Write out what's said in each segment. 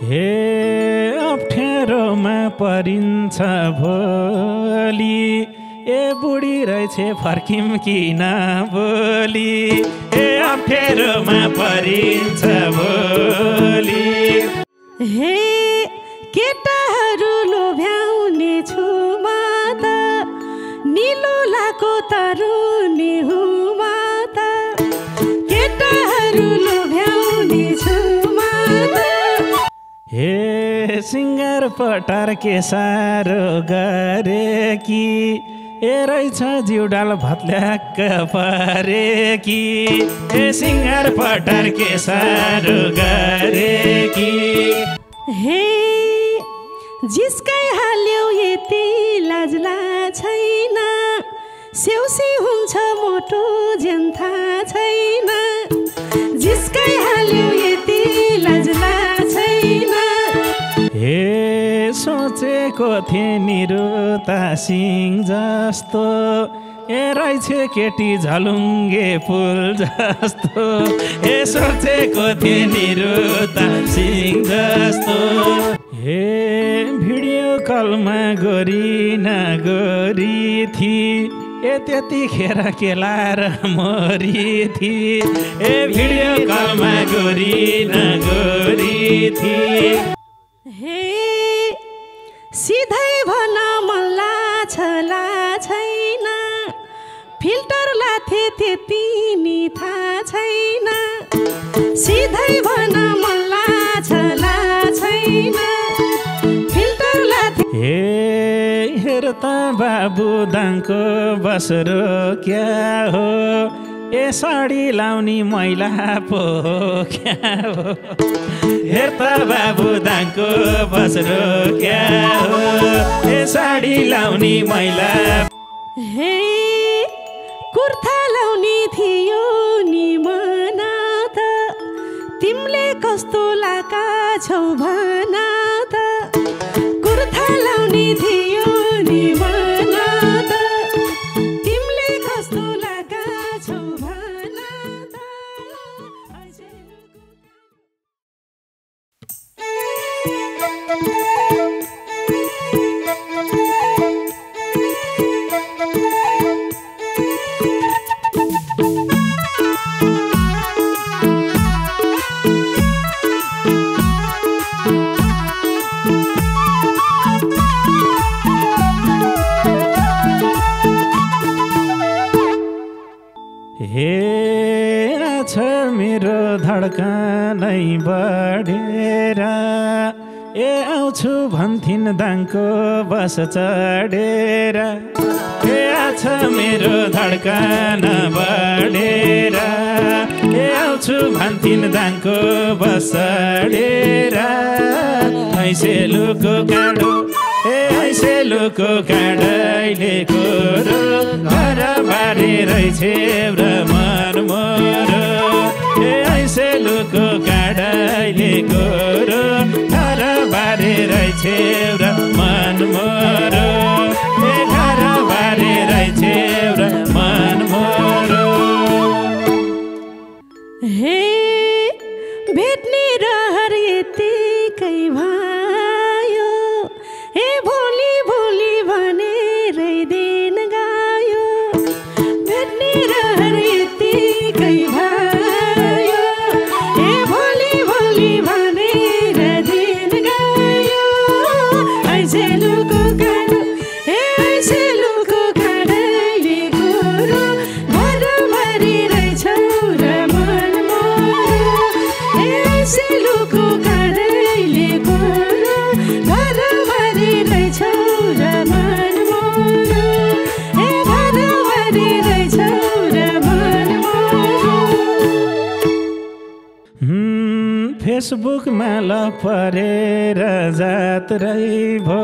हे अप्ठ्यारोमा परिन्छ भोलि ए बुढी रहेछ फर्किम किन बोली ए अप्ठ्यारोमा परिन्छ भोलि हे केटाहरू लोभ्याउने छु म त निलो लाको तरुनी हुमा त केटाहरू लोभ्याउने छु म त हे सिङ्गार पटार के सारो गरे कि ए रहेछ जिउडाल भत्ल्याक्क परे कि ए सिङ्गार पटार के सारो गरे कि हे जिस्काइ हाल्यौ यति लाजला छैन सेउसी हुन्छ मोटो जेन्था छैन जिस्काइ हाल्यौ यति लाजला छैन हे सोचेको थिएँ निरुता सिंह जस्तो ए रहेछ केटी झलुङ्गे फुल जस्तो ए सोचेको थिएँ निरुता सिंह जस्तो हे भिडियो कलमा गोरी नगोरी थी ए त्यतिखेर केलाएर मरी थी ए भिडियो कलमा गोरी नगोरी थी हे सिधै भन मल्ला छला छैन फिल्टर लाथे त्यति नि थाहा छैन सिधै भन मल्ला छला छैन फिल्टर लाथे हे हेर त बाबु दाङको बसरो क्या हो ए साडी लाउने मैला पो क्या हो हेर त बाबु दाङको बसरो क्या हो ए साडी लाउने मैला हे कुर्ता लाउने थियो नि मना त तिमीले कस्तो लाका छौ भना त कुर्ता लाउने थियो नि मना त तिमीले कस्तो लाका छौ भना त हेरा छ मेरो धड्कनै बढेर ए आउँछु भन्थिन् दाङको बस चढेर ए छ मेरो धड्कन बढेर ए आउँछु भन्थिन् दाङको बस चढेर ऐसेलुको काँडो ए ऐसेलुको काँडैले कोरो घर बारे रहेछ र मन मोरो ए ऐसेलुको काँडैले कोरो घर बारे रहेछ र मन मोरो ए घर बारे रहेछ र मन मोरो हे भेट्ने रहर यतिकै भयो ए भोलि भोलि भनेरै दिन गयो भेट्ने रहर यतिकै भयो ए भोलि भोलि भनेर दिन गयो ऐसेलुको काँडो ए ऐसेलुको काँडैले कोरो भरभरि रहेछौ र मन मोरो ए ऐसेलुको काँडैले कोरो भरभरि रहेछौ र मन मोरो ए भरभरि रहेछौ र मन मोरो फेसबुकमा लपरेर जात्रै भो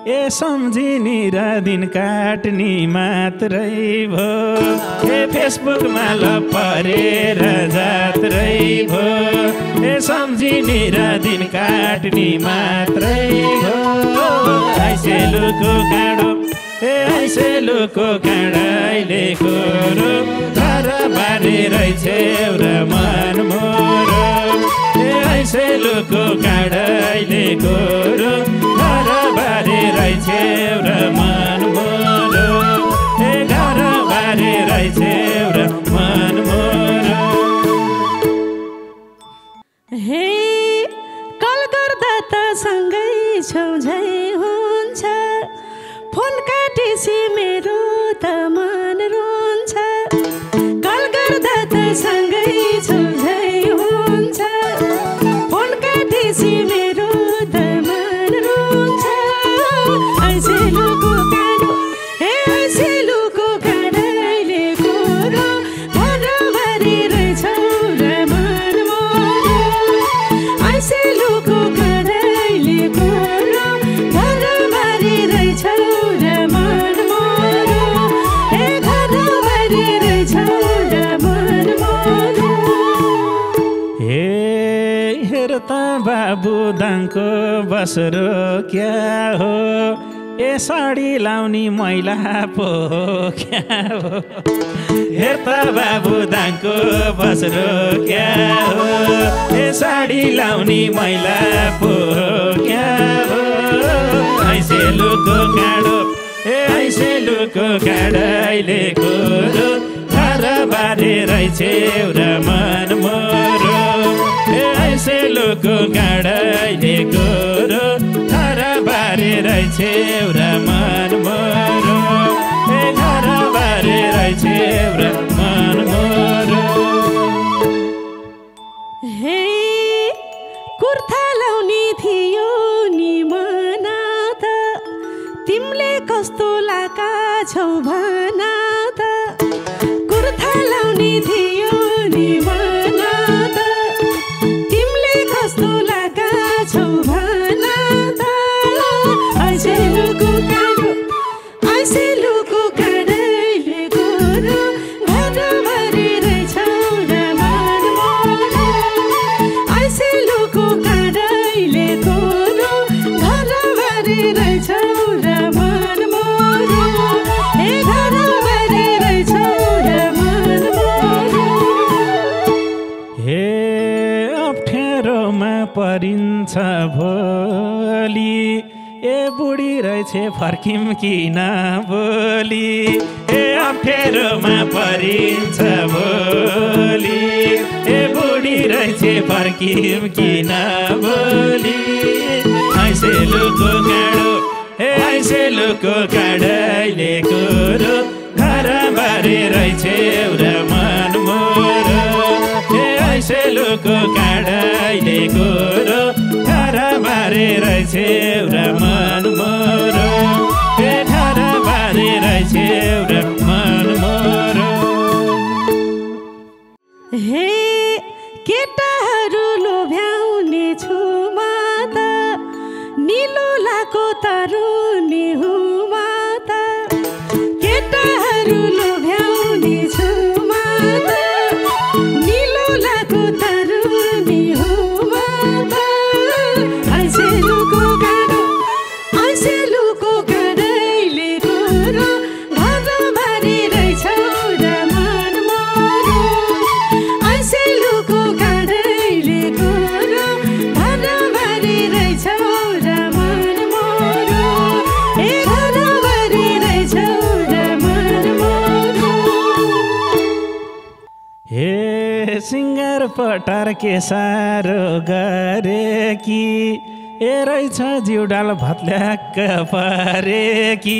ए सम्झिनी र दिन काट्ने मात्रै भो ए फेसबुकमा लपरेर जात्रै भो ए सम्झिनी र दिन काट्ने मात्रै भो ऐसेलुको काँडो ए ऐसेलुको काँडैले कोरो घर बारे रहेछ र मन मोरो ए ऐसेलुको काँडा सँगै छौ झै हुन्छ फोन काटेपछि मेरो त मन रुन्छ कल गर्दा त सँगै छौ झै हुन्छ फोन काटेपछि मेरो त मन रुन्छ ऐसेलुको काँडो ऐसेलुको काँडैले कोरो भरभरि रहेछौ र मन मोरो ऐसेलुको काँडैले कोरो भरभरि रहेछौ र मन मोरो भरभरि रहेछौ र मन मोरो हेर त बाबु दाङको बसरो क्या हो ए साडी लाउने मैला पो क्या हो हेर त बाबु दाङको बसरो क्या हो ए साडी लाउने मैला पो क्या हो ऐसेलुको काँडो ऐसेलुको काँडैले कोरो घरबारे रहेछौ र मन मोरो ऐसेलुको काँडैले कोरो घरबारे रहेछौ र मन मोरो घरबारे रहेछौ र मन मोरो हे कुर्ता लाउने थियो नि मना त तिमीले कस्तो लाका छौ भना त कुर्ता लाउने थियो नि मना त तिमीले कस्तो लाका छौ भना त ऐसेलुको काँडो ऐसेलुको काँडैले कोरो घरभरि रहेछौ र मन मोरो ऐसेलुको काँडैले कोरो घरभरि रहेछौ र मन मोरो घरभरि रहेछौ र मन मोरो हे अप्ठ्यारोमा परिन्छ भोलि ए बुढी रहेछ फर्किम किन बोली ए अप्ठ्यारोमा परिन्छ भोलि ए बुढी रहेछ फर्किम किन बोली ऐसेलुको काँडो ऐसेलुको काँडैले कोरो घरबारे रहेछौ र मन मोरो ऐसेलुको काँडैले कोरो घरबारे रहेछौ र मन मोरो घरबारे रहेछौ र मन मोरो हे केटाहरू लोभ्याउने छु म त निलो लाको तरुनी हुमा त केटाहरू लोभ्याउने छु म त निलो लाको तरुनी हुमा त ऐसेलुको काँडो ऐसेलुको काँडैले कोरो घरभरि रहेछौ र मन मोरो ऐसेलुको काँडैले कोरो घरभरि रहेछौ र मन मोरो घरभरि रहेछौ र मन मोरो हे सिङ्गार पटार के सारो गरे कि ए रहेछ जिउडाल भत्ल्याक्क परे कि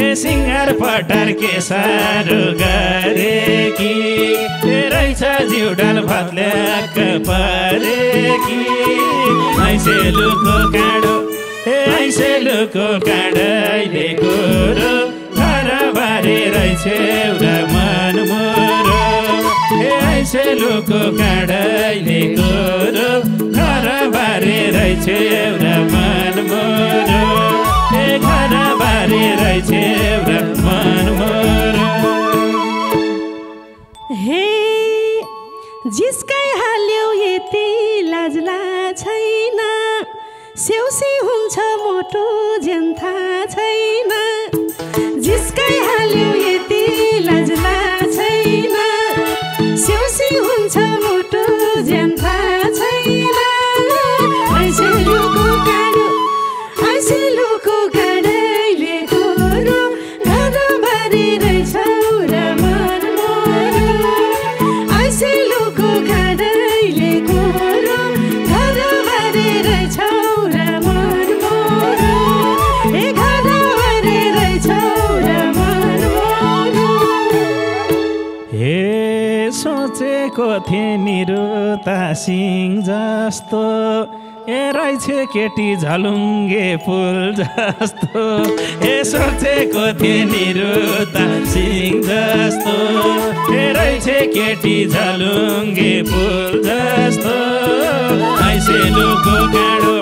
ए सिङ्गार पटार के सारो गरे कि ए रहेछ जिउडाल भत्ल्याक्क परे कि ऐसेलुको काँडो ऐसेलुको काँडैले कोरो घरबारे रहेछौ र मन मोरो ऐसेलुको काँडैले कोरो घरबारे रहेछौ र मन मोरो घरबारे रहेछौ र मन मोरो हे जिस्कै हाल्यौ यति लाजला छैन सेउसी हुन्छ मोटो जेन्था छैन जिस्कै हाल्यौ यति लाजला छैन सेउसी हुन्छ मोटो जेन्था छैन ऐसेलुको काँडो ऐसेलुको काँडैले कोरो घरभरि रहेछौ र मन मोरो ऐसेलुको काँडैले कोरो घरभरि रहेछौ र सोचेको थिएँ निरुता सिंह जस्तो ए रहेछ केटी झलुङ्गे फुल जस्तो ए सोचेको थिएँ निरुता सिंह जस्तो ए रहेछ केटी झलुङ्गे फुल जस्तो आइसेलुको काँडो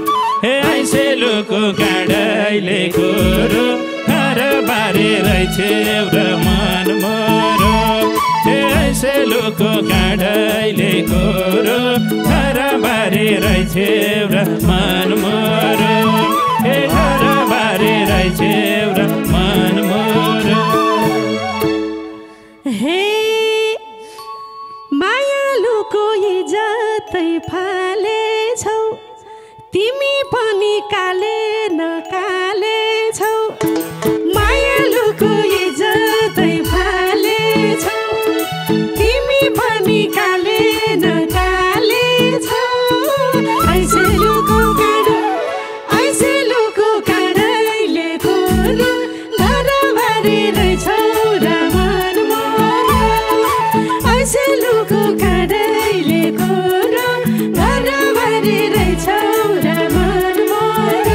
ए आइसेलुको काँडैले गोरो बारे रहेछ एउटा मन मरो ए आइसेलुको काँडैले गोरो बारे रहेछ एउटा मन मरो ए बारे रहेछ एउटा मन मरो हे मायालुको इज्जतै फालेछौ तिमी पनि काले नकाले छौ मायालुको इज्जतै फालेछौ तिमी पनि काले नकाले छौ आइसेलुको काँडो आइसेलुको काँडैले गोरो घरबारी रहेछौ र मन मरो आइसेलुको काँडैले गोरो घरबारी रहेछौ र मन मरो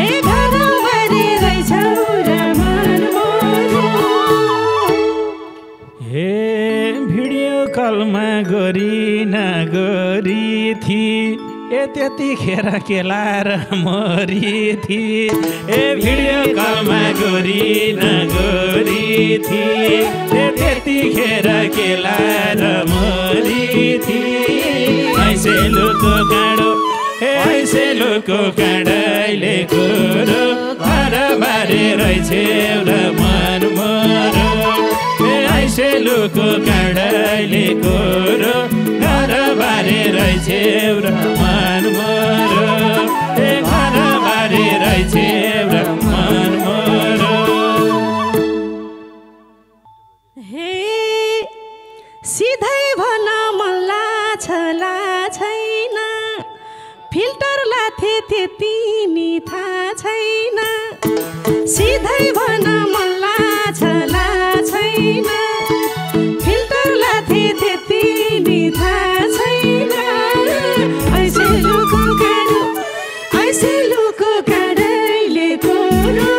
ए घरबारी रहेछौ र मन मरो हे भिडियो कलमा गोरी नगोरी थी ए त्यतिखेर केलाएर मरी थी ए भिडियो कलमा गोरी नगोरी थी ए त्यतिखेर केलाएर मरी थी आइसेलुको काँडो ए आइसेलुको काँडैले गोरो घरबारी रहेछ एउटा मन मरो ए आइसेलुको काँडैले गोरो घरबारी रहेछ एउटा मन मरो ए घरबारी रहेछ एउटा मन मरो हे सिधै भन मलाई छला छैन फिल्टर लाथे त्यति नि थाहा छैन सिधै भन मलाई छला छैन फिल्टर लाथे त्यति नि थाहा छैन आइसेलुको काँडो आइसेलुको काँडैले गोरो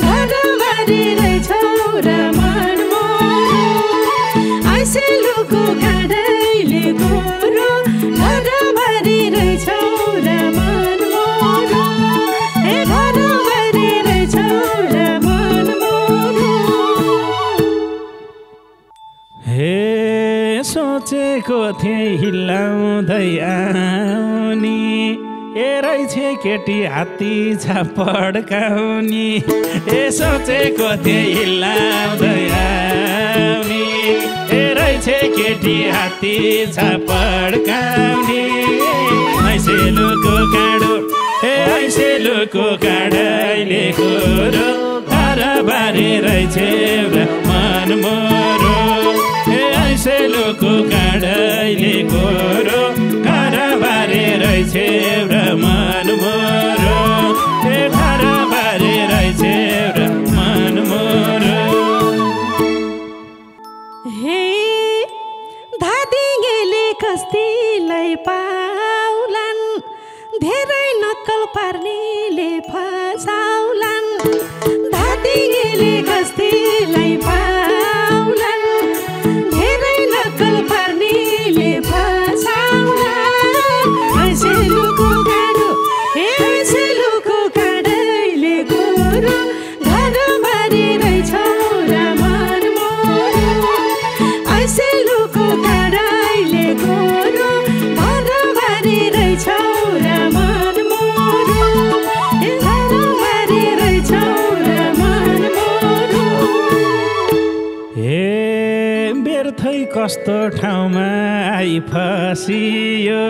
घरबारी रहेछौ र मन मरो आइसेलुको काँडैले गोरो घरबारी रहेछौ र मन मरो ए घरबारी रहेछौ र मन मरो हे सोचेको थिएँ हिलाउँदै आउने ए रहेछ केटी हात्ती पड्काउने ए सोचेको थिएँ हिलाउँदै आउने ए रहेछ केटी हात्ती पड्काउने आइसेलुको काँडो ए आइसेलुको काँडैले गोरो घरबारी रहेछ एउटा मन मरो ए आइसेलुको काँडैले गोरो घरबारी रहेछ एउटा मन मरो ए घरबारी रहेछ एउटा मन मरो हे धादिङेले कस्तीलाई पाउलान् धेरै नक्कल पार्नेले फसाउलान् धादिङेले कस्तीलाई पाउलान् धेरै नक्कल पार्नेले फसाउलान् आइसेलुको काँडो हे आइसेलुको काँडैले गोरो घरबारी रहेछौ र मन मरो आइसेलुको काँडैले गोरो घरबारी रहेछौ र मन मरो ए घरबारी रहेछौ र मन मरो हे व्यर्थै कस्तो ठाउँमा आइफसियो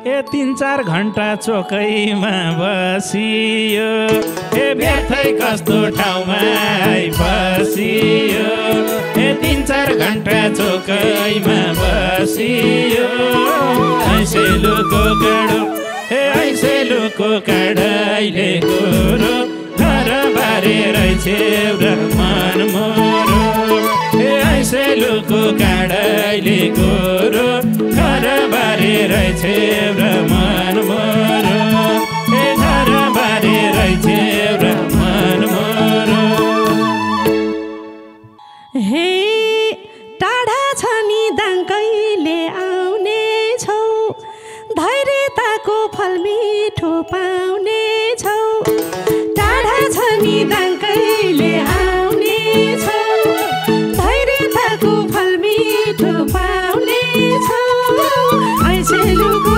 ए 3-4 घन्टा चोकैमा बसियो ए व्यर्थै कस्तो ठाउँमा आइफसियो ए 3-4 घन्टा चोकैमा बसियो आइसेलुको काँडो ए आइसेलुको काँडैले गोरो घरबारी रहेछ एउटा मन मरो ए आइसेलुको काँडैले गोरो रहेछ र मन मोरो ए घरबारी रहेछ र मन मोरो हे टाढा छ नि दाङ कहिले आउने छौ धैर्यताको फल मिठो पाउने छौ टाढा छ नि दाङ कहिले आउने छौ धैर्यताको फल मिठो पाउने छौ ऐसेलुको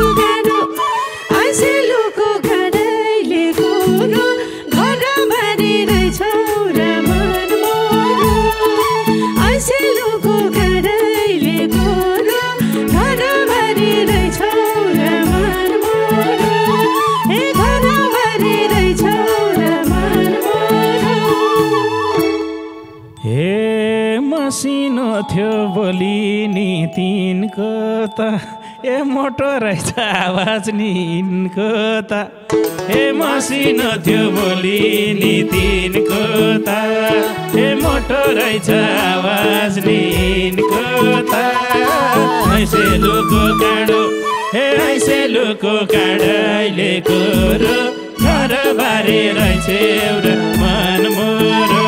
गाडैले गोरो घरबारी रहेछौ र मन मोरो ऐसेलुको गाडैले गोरो घरबारी रहेछौ र मन मोरो ए घरबारी रहेछौ र मन मोरो हे मसिनो थियो बोली नि तिनको त ए मोटो रहेछ आवाज नि यिनको त ए मसिनो थियो बोली नि तिनको त ए मोटो रहेछ आवाज नि यिनको त ऐसेलुको काँडो ए ऐसेलुको काँडैले गोरो घरबारी रहेछ र मन मोरो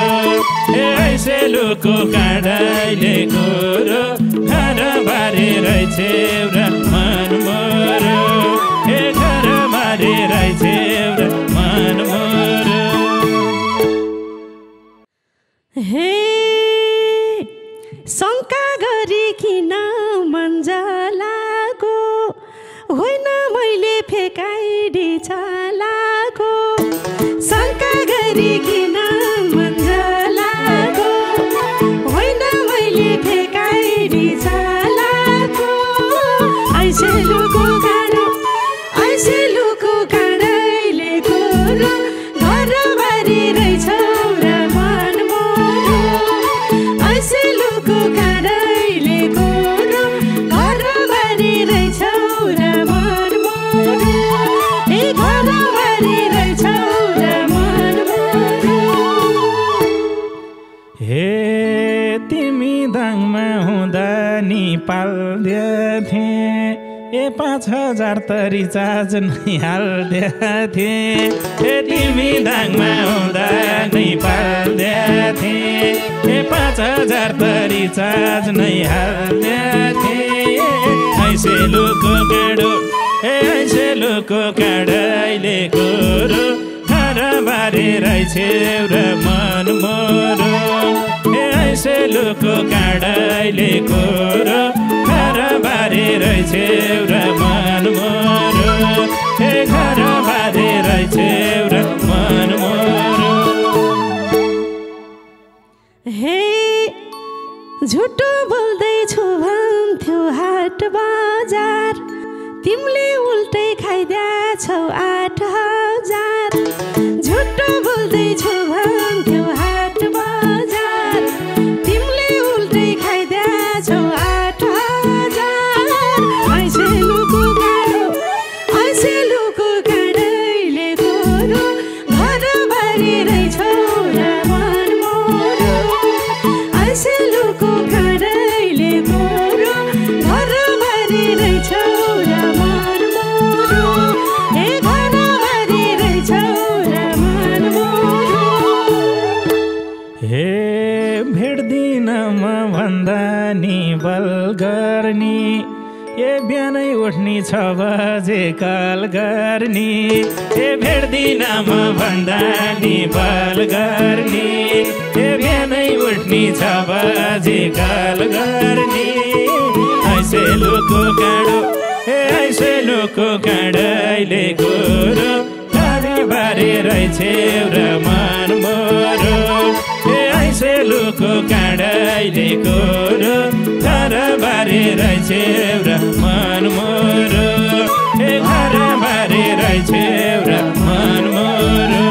ए ऐसेलुको काँडैले गोरो घरबारी रहेछ र मन मोरो ए घरबारी रहेछ र मन मोरो हे शङ्का गरी किन मन जलाको होइन मैले फेकाइडी चलाको शङ्का गरी किन मन जलाको होइन मैले फेकाइडी चलाको ऐसेलुको गाडैले गोरो घरबारी रहेछौ र मन मोरो ऐसेलुको गाडैले गोरो घरबारी रहेछौ र मन मोरो ए घरबारी रहेछौ र मन मोरो हे तिमी दाङमा हुँदा नि पाल्दैथे ए 5,000 त रिचार्ज नै हाल्दैथे ए तिमी दाङमा हुँदा नै पाल्दैथे ए 5,000 त रिचार्ज नै हाल्दैथे ऐसेलुको गाडो ए ऐसेलुको गाडैले गोरो घरबारी रहेछ र मन मोरो ए ऐसेलुको गाडैले गोरो घरबारी रहेछ र मन मोरो ए घरबारी रहेछ र मन मोरो हे झुटो बोल्दैछु भन्थ्यो हाट बजार तिमीले उल्टै खाइदिएछौ 8,000 झुटो बोल्दैछु भन्थ्यो हाट बजार तिमीले उल्टै खाइदिएछौ 8,000 ऐसेलुको गाडैले गोरो घरबारी रहेछौ र मन मोरो ऐसेलुको गाडैले गोरो घरबारी रहेछौ र मन मोरो ए घरबारी रहेछौ र मन मोरो हे भेट्दिनमा भन्दा नि बल गर्ने ए बिहानै उठ्ने 6 बजे कल गर्ने ए भेट्दिनमा भन्दा नि बल गर्ने ए बिहानै उठ्ने 6 बजे कल गर्ने ऐसेलुको गाडो ए ऐसेलुको गाडैले गोरो घरबारी रहेछ र मन मोरो ए ऐसेलुको गाडैले गोरो घरबारी रहेछ र मन मोरो ए घरबारी रहेछ र मन मोरो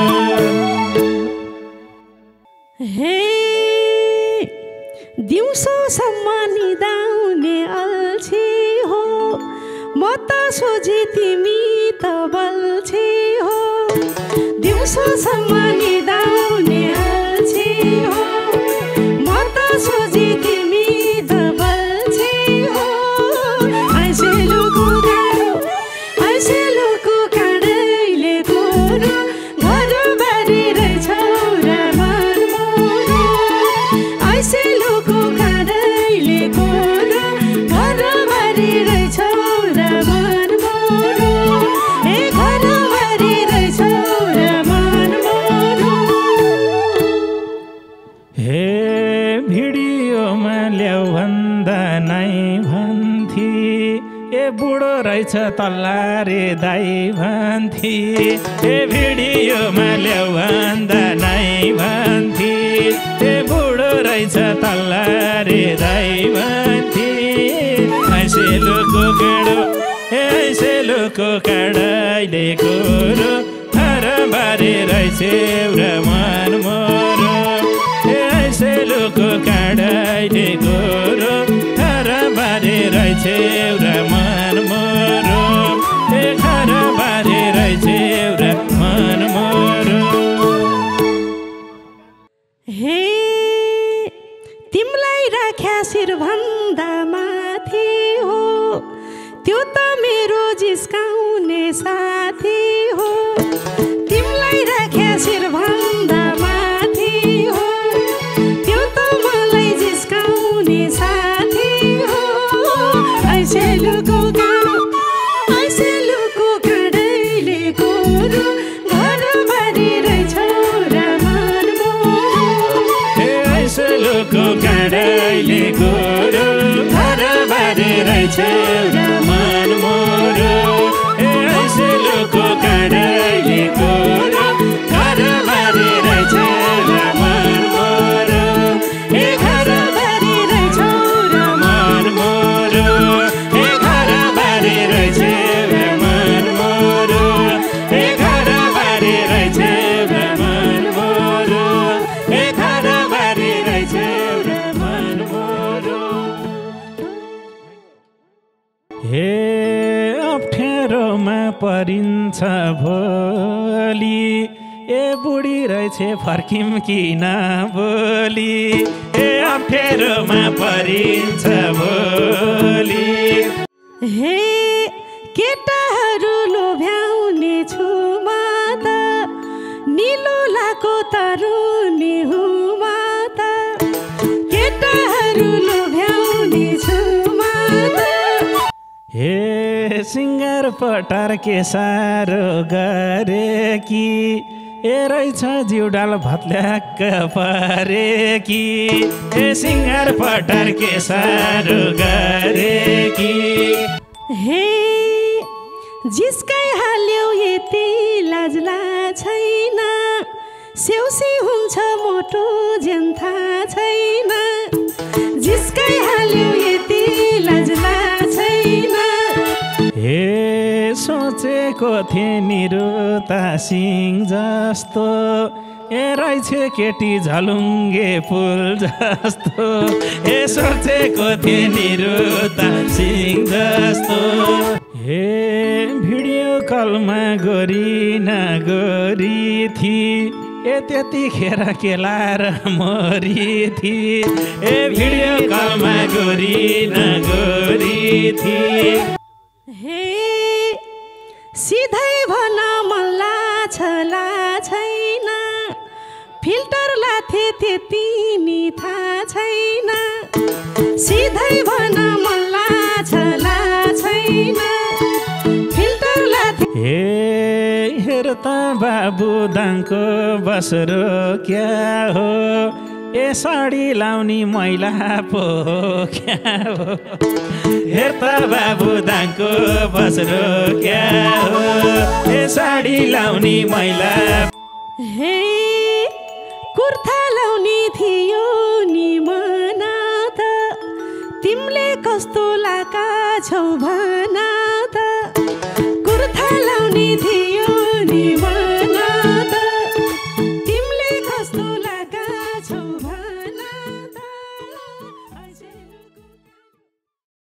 हे दिउँसोसम्म निदाउने अल्छी हो म त सोझी तिमी त बल्छी हो दिउँसोसम्म निदाउने अल्छी हो म त सोझी तिमी त बल्छी हो ऐसेलुको गाडो रहेछ तल्ला रे दाइ भन्थे ए भिडियोमा ल्याउ भन्दा नै भन्थे ए बुढो रहेछ तल्ला रे दाइ भन्थे सेलुको काँडाले गोरो हरबारे रहेछ एउटा मन मोरो सेलुको काँडाले गोरो हरबारे रहेछ एउटा मन मोरो हरबारे रहेछ एउटा मन मोरो हे तिमलाई राख्या शिरभन्दा माथि हो त्यो त मेरो जिस्काउने साथी हो तिमलाई राख्या शिरभन्दा माथि हो त्यो त मलाई जिस्काउने साथी हो ऐसेलुको काँडैले गोरु घरबारी रहेछ र मन मोरो ऐसेलुको काँडैले गोरु घरबारी रहेछ र मन मोरो ऐसेलुको काँडैले गोरु घरबारी रहेछ र मन मोरो घरबारी रहेछ र मन मोरो घरबारी रहेछ र मन मोरो घरबारी रहेछ र मन मोरो घरबारी रहेछ र मन मोरो हे अप्ठ्यारोमा परिन्छ भोलि ए बुढी रहेछ फर्किम किन बोली ए अप्ठ्यारोमा परिन्छ भोलि हे केटाहरू लोभ्याउने छु म त निलो लाको तरुनी हुमा त केटाहरू लोभ्याउने छु म त हे सिङ्गार पटार के साह्रो गरे कि ए रहेछ जिउडाल भत्ल्याक्क परे कि ए सिङ्गार पटार के साह्रो गरे कि हे जिस्कै हाल्यौ यति लाजला छैन स्याउसी हुन्छ मोटो जेन्था छैन जिस्कै हाल्यौ यति लाजला छैन हे सोचेको थिएँ निरुता सिंह जस्तो ए रहेछ केटी झलुङ्गे फुल जस्तो ए सोचेको थिएँ निरुता सिंह जस्तो हे भिडियो कलमा गोरी न गोरी थिए ए त्यतिखेर केलाएर मरी थिए ए भिडियो कलमा गोरी न गोरी थिए हे सिधै भन मल्ला छला छैन फिल्टर लाथे त्यति नि थाहा छैन सिधै भन मल्ला छला छैन फिल्टर लाथे हे हेर त बाबु दाङको बसरो क्या हो ए साडी लाउने मैला पो क्या हो हेर त बाबु दाङको बसरो क्या हो ए साडी लाउने मैला हे कुर्ता लाउने थियो नि मना त तिमीले कस्तो लाका छौ भना